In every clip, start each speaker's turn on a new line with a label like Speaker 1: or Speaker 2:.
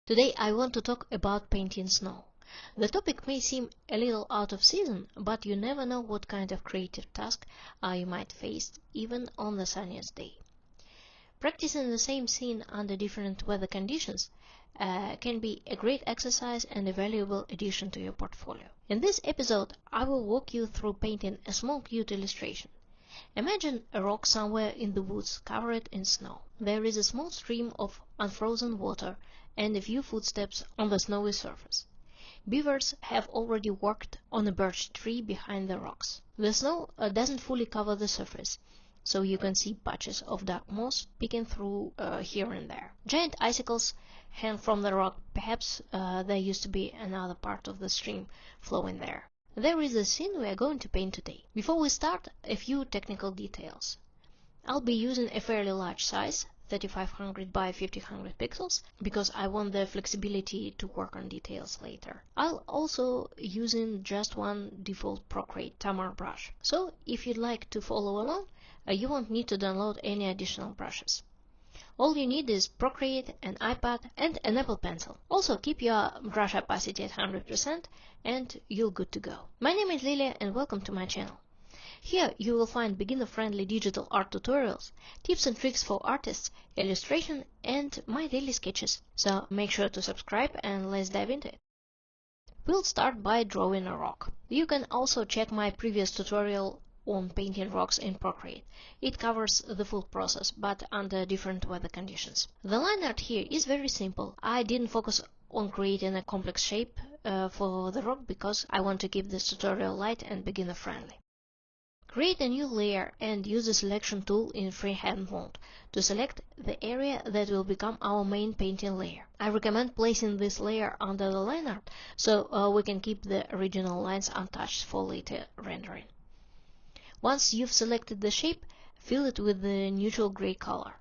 Speaker 1: Today I want to talk about painting snow. The topic may seem a little out of season, but you never know what kind of creative task you might face even on the sunniest day. Practicing the same scene under different weather conditions can be a great exercise and a valuable addition to your portfolio. In this episode, I will walk you through painting a small cute illustration. Imagine a rock somewhere in the woods covered in snow. There is a small stream of unfrozen water and a few footsteps on the snowy surface. Beavers have already worked on a birch tree behind the rocks. The snow doesn't fully cover the surface, so you can see patches of dark moss peeking through here and there. Giant icicles hang from the rock. Perhaps there used to be another part of the stream flowing there. There is the scene we are going to paint today. Before we start, a few technical details. I'll be using a fairly large size, 3500 by 5000 pixels, because I want the flexibility to work on details later. I'll also using just one default Procreate Tamar brush. So if you'd like to follow along, you won't need to download any additional brushes. All you need is Procreate, an iPad, and an Apple Pencil. Also keep your brush opacity at 100% and you're good to go. My name is Lilia and welcome to my channel. Here you will find beginner-friendly digital art tutorials, tips and tricks for artists, illustration, and my daily sketches. So make sure to subscribe and let's dive into it. We'll start by drawing a rock. You can also check my previous tutorial on painting rocks in Procreate. It covers the full process, but under different weather conditions. The line art here is very simple. I didn't focus on creating a complex shape for the rock because I want to keep this tutorial light and beginner friendly. Create a new layer and use the selection tool in freehand mode to select the area that will become our main painting layer. I recommend placing this layer under the line art so we can keep the original lines untouched for later rendering. Once you've selected the shape, fill it with the neutral gray color.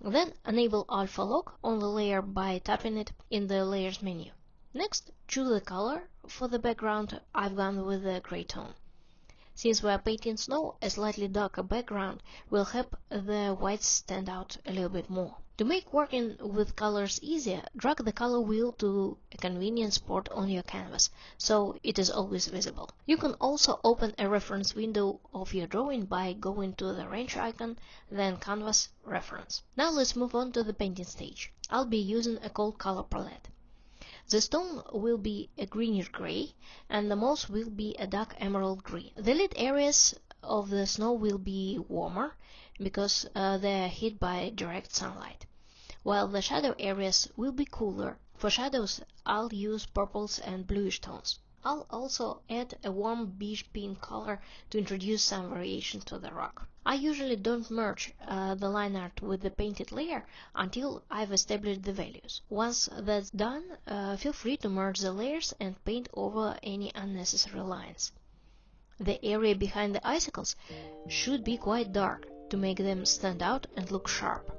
Speaker 1: Then enable Alpha Lock on the layer by tapping it in the Layers menu. Next, choose the color. For the background, I've gone with the gray tone. Since we are painting snow, a slightly darker background will help the whites stand out a little bit more. To make working with colors easier, drag the color wheel to a convenient spot on your canvas, so it is always visible. You can also open a reference window of your drawing by going to the wrench icon, then Canvas Reference. Now let's move on to the painting stage. I'll be using a cold color palette. The stone will be a greenish gray, and the moss will be a dark emerald green. The lit areas of the snow will be warmer because they are hit by direct sunlight, while the shadow areas will be cooler. For shadows, I'll use purples and bluish tones. I'll also add a warm beige pink color to introduce some variation to the rock. I usually don't merge the line art with the painted layer until I've established the values. Once that's done, feel free to merge the layers and paint over any unnecessary lines. The area behind the icicles should be quite dark to make them stand out and look sharp.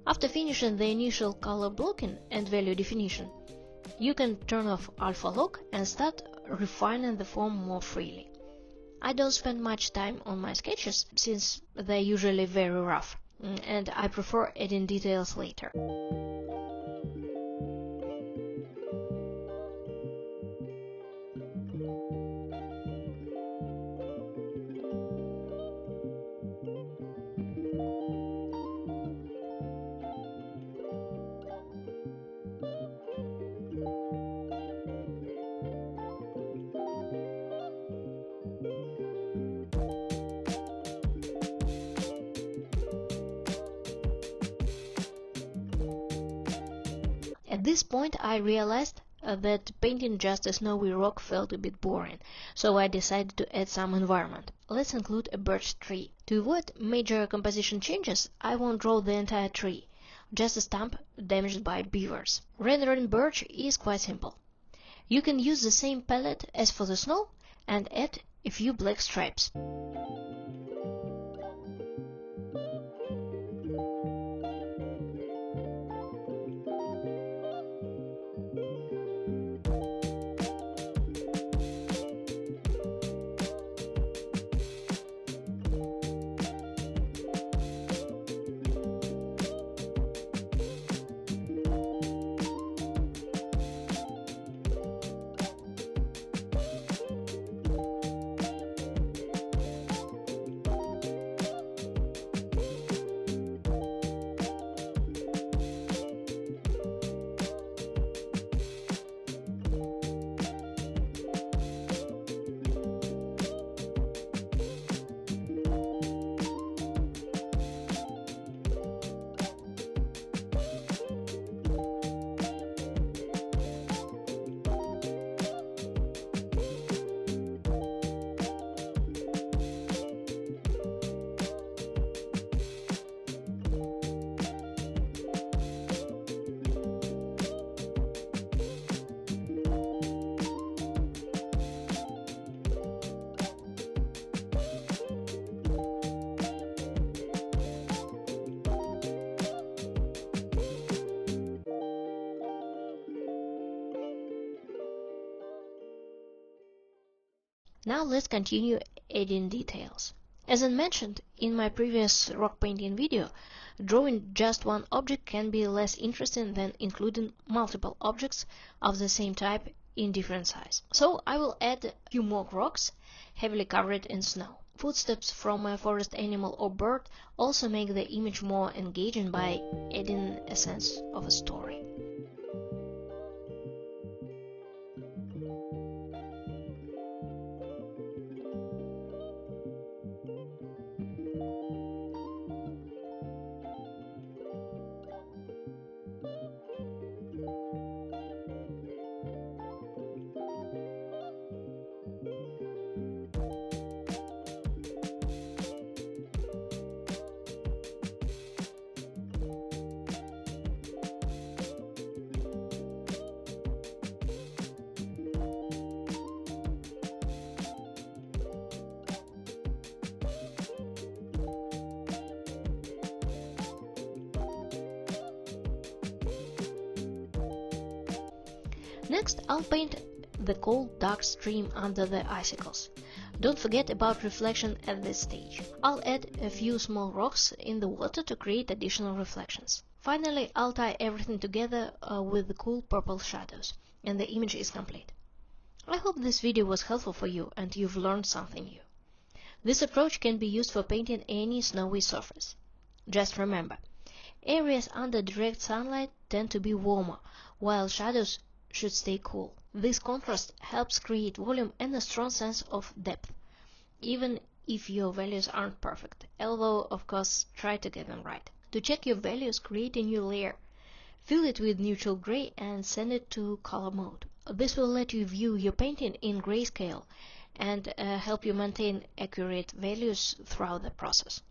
Speaker 1: After finishing the initial color blocking and value definition, you can turn off Alpha Lock and start refining the form more freely. I don't spend much time on my sketches since they're usually very rough, and I prefer adding details later. At this point I realized that painting just a snowy rock felt a bit boring, so I decided to add some environment. Let's include a birch tree. To avoid major composition changes, I won't draw the entire tree, just a stump damaged by beavers. Rendering birch is quite simple. You can use the same palette as for the snow and add a few black stripes. Now let's continue adding details. As I mentioned in my previous rock painting video, drawing just one object can be less interesting than including multiple objects of the same type in different size. So I will add a few more rocks heavily covered in snow. Footsteps from a forest animal or bird also make the image more engaging by adding a sense of a story. Next, I'll paint the cold dark stream under the icicles. Don't forget about reflection at this stage. I'll add a few small rocks in the water to create additional reflections. Finally, I'll tie everything together with the cool purple shadows, and the image is complete. I hope this video was helpful for you and you've learned something new. This approach can be used for painting any snowy surface. Just remember, areas under direct sunlight tend to be warmer, while shadows should stay cool. This contrast helps create volume and a strong sense of depth, even if your values aren't perfect, although of course try to get them right. To check your values, create a new layer, fill it with neutral gray and send it to color mode. This will let you view your painting in grayscale and help you maintain accurate values throughout the process.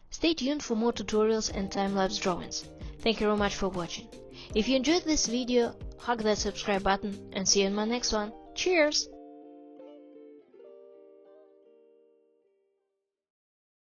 Speaker 1: Stay tuned for more tutorials and time-lapse drawings. Thank you very much for watching. If you enjoyed this video, hug that subscribe button and see you in my next one. Cheers!